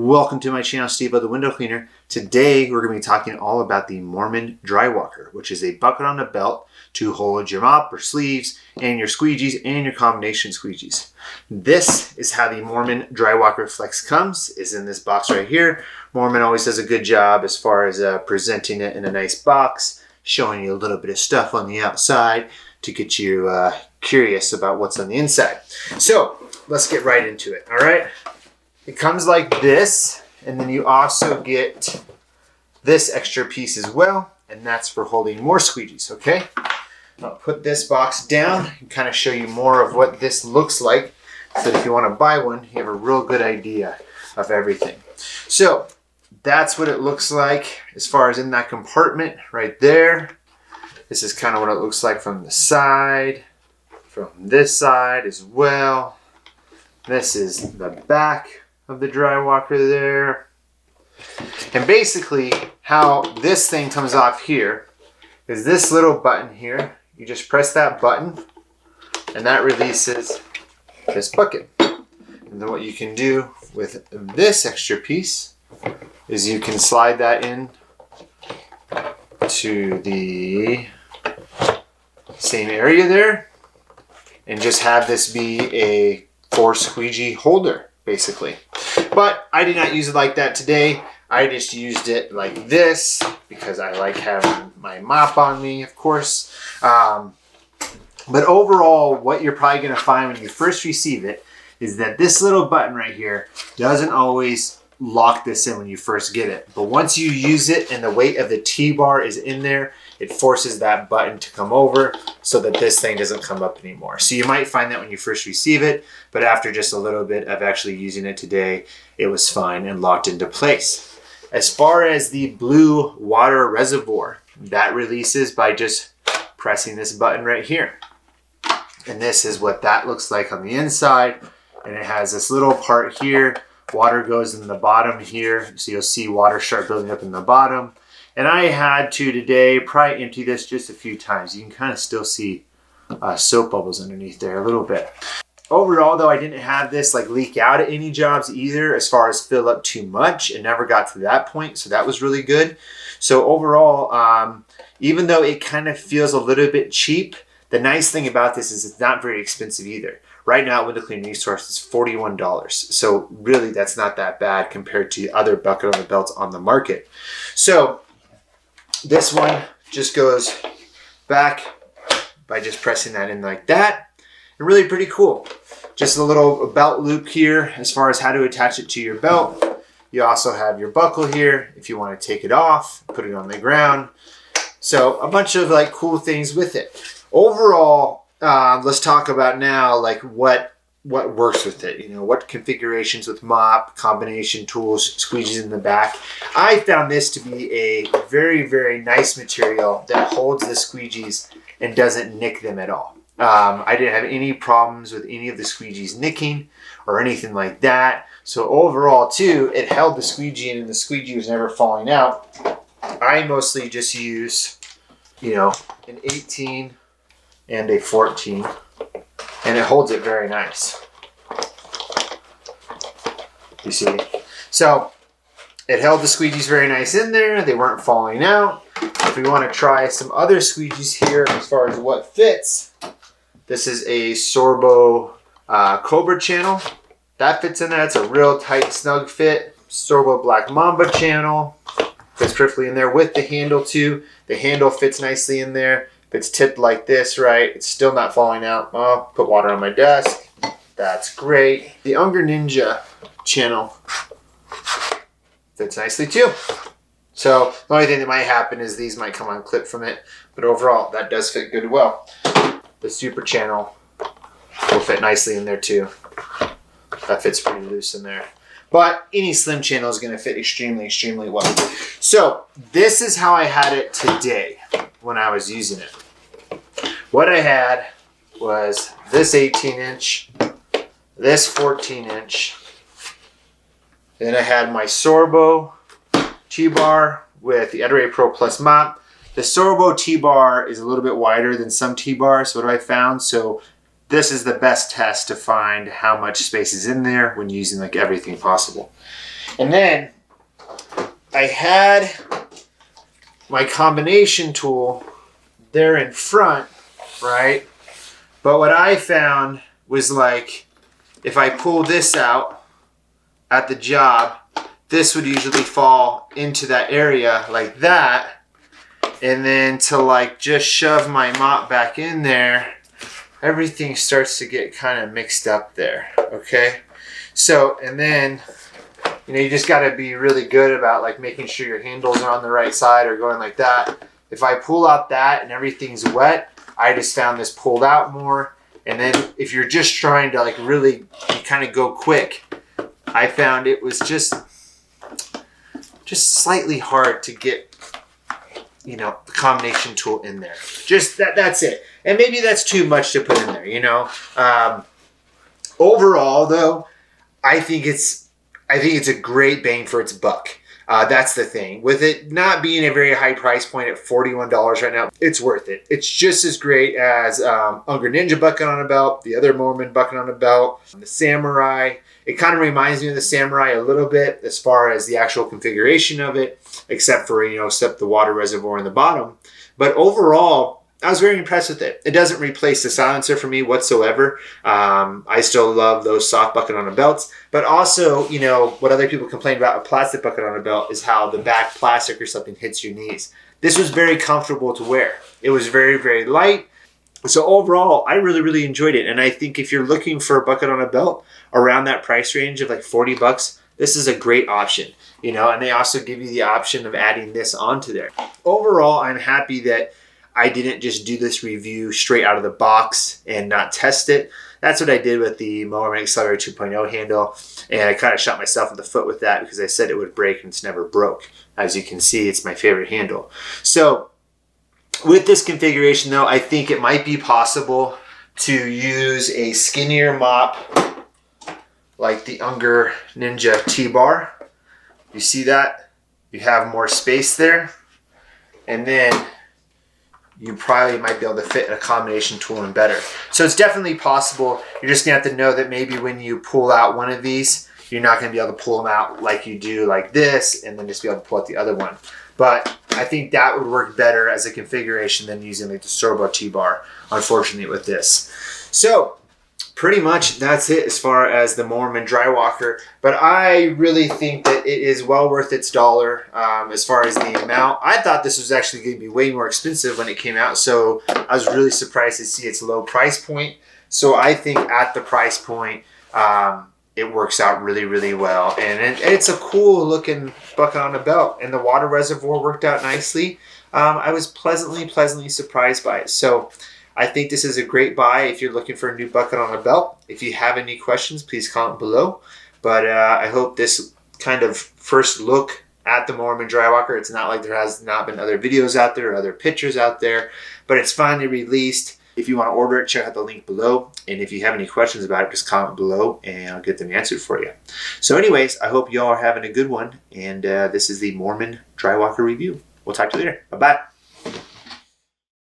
Welcome to my channel, SteveO the Window Cleaner. Today we're going to be talking all about the Moerman Drywalker, which is a bucket on a belt to hold your mop or sleeves and your squeegees and your combination squeegees. This is how the Moerman Drywalker Flex comes, is in this box right here. Moerman always does a good job as far as presenting it in a nice box, showing you a little bit of stuff on the outside to get you curious about what's on the inside. So let's get right into it, all right? It comes like this, and then you also get this extra piece as well, and that's for holding more squeegees, okay? I'll put this box down and kind of show you more of what this looks like, so that if you want to buy one, you have a real good idea of everything. So that's what it looks like as far as in that compartment right there. This is kind of what it looks like from the side, from this side as well. This is the back of the Drywalker there. And basically how this thing comes off here is this little button here. You just press that button and that releases this bucket. And then what you can do with this extra piece is you can slide that in to the same area there and just have this be a 4 squeegee holder, basically. But I did not use it like that today. I just used it like this because I like having my mop on me, of course. But overall, what you're probably going to find when you first receive it is that this little button right here doesn't always lock this in when you first get it. But once you use it and the weight of the T-bar is in there, it forces that button to come over so that this thing doesn't come up anymore. So you might find that when you first receive it, but after just a little bit of actually using it today, it was fine and locked into place. As far as the blue water reservoir, that releases by just pressing this button right here. And this is what that looks like on the inside. And it has this little part here. Water goes in the bottom here. So you'll see water start building up in the bottom. And I had to today probably empty this just a few times. You can kind of still see soap bubbles underneath there a little bit. Overall though, I didn't have this like leak out at any jobs either as far as fill up too much. It never got to that point, so that was really good. So overall, even though it kind of feels a little bit cheap, the nice thing about this is it's not very expensive either. Right now, Window Cleaning Resource is $41. So really that's not that bad compared to other bucket on the belts on the market. So this one just goes back by just pressing that in like that. And really pretty cool. Just a little belt loop here as far as how to attach it to your belt. You also have your buckle here if you want to take it off, put it on the ground. So a bunch of like cool things with it. Overall, let's talk about now like what works with it. You know, what configurations with mop, combination tools, squeegees in the back. I found this to be a very, very nice material that holds the squeegees and doesn't nick them at all. I didn't have any problems with any of the squeegees nicking or anything like that. So overall too, it held the squeegee in and the squeegee was never falling out. I mostly just use, you know, an 18 and a 14, and it holds it very nice. You see? So it held the squeegees very nice in there. They weren't falling out. If we want to try some other squeegees here as far as what fits, this is a Sorbo Cobra channel. That fits in there. It's a real tight, snug fit. Sorbo Black Mamba channel fits perfectly in there with the handle too. The handle fits nicely in there. If it's tipped like this, right, it's still not falling out. Oh, put water on my desk. That's great. The Unger Ninja channel fits nicely too. So the only thing that might happen is these might come unclipped from it, but overall that does fit good well. The Super channel will fit nicely in there too. That fits pretty loose in there. But any slim channel is going to fit extremely, extremely well. So this is how I had it today when I was using it. What I had was this 18-inch, this 14-inch. Then I had my Sorbo T-bar with the Ettore Pro Plus mop. The Sorbo T-bar is a little bit wider than some T-bars, so what I found. So This is the best test to find how much space is in there when using like everything possible. And then I had my combination tool there in front, right? But what I found was, like, if I pull this out at the job, this would usually fall into that area like that. And then to, like, just shove my mop back in there, everything starts to get kind of mixed up there, okay? So, and then, you know, you just got to be really good about, like, making sure your handles are on the right side or going like that. If I pull out that and everything's wet, I just found this pulled out more. And then if you're just trying to, like, really kind of go quick, I found it was just slightly hard to get, you know, the combination tool in there. Just that's it. And maybe that's too much to put in there, you know. Overall, though, I think it's a great bang for its buck. That's the thing. With it not being a very high price point at $41 right now, it's worth it. It's just as great as Unger Ninja bucket on a belt, the other Moerman bucket on a belt, the Samurai. It kind of reminds me of the Samurai a little bit as far as the actual configuration of it, except for, you know, except the water reservoir in the bottom. But overall, I was very impressed with it. It doesn't replace the silencer for me whatsoever. I still love those soft bucket on a belts, but also, you know, what other people complain about a plastic bucket on a belt is how the back plastic or something hits your knees. This was very comfortable to wear. It was very, very light. So overall, I really, really enjoyed it. And I think if you're looking for a bucket on a belt around that price range of like 40 bucks, this is a great option, you know, and they also give you the option of adding this onto there. Overall, I'm happy that I didn't just do this review straight out of the box and not test it. That's what I did with the Moerman Accelerator 2.0 handle. And I kind of shot myself in the foot with that because I said it would break and it's never broke. As you can see, it's my favorite handle. So with this configuration though, I think it might be possible to use a skinnier mop like the Unger Ninja T-Bar. You see that? You have more space there. And then you probably might be able to fit a combination tool in better. So it's definitely possible. You're just gonna have to know that maybe when you pull out one of these, you're not gonna be able to pull them out like you do like this and then just be able to pull out the other one. But I think that would work better as a configuration than using like the Sorbo T-Bar, unfortunately, with this. So pretty much that's it as far as the Moerman Drywalker. But I really think that it is well worth its dollar as far as the amount. I thought this was actually going to be way more expensive when it came out, so I was really surprised to see its low price point. So I think at the price point, it works out really, really well. And it's a cool looking bucket on a belt. And the water reservoir worked out nicely. I was pleasantly surprised by it. So I think this is a great buy if you're looking for a new bucket on a belt. If you have any questions, please comment below. But I hope this kind of first look at the Moerman Drywalker, it's not like there has not been other videos out there or other pictures out there, but it's finally released. If you want to order it, check out the link below. And if you have any questions about it, just comment below and I'll get them answered for you. So anyways, I hope you all are having a good one. And this is the Moerman Drywalker review. We'll talk to you later. Bye-bye.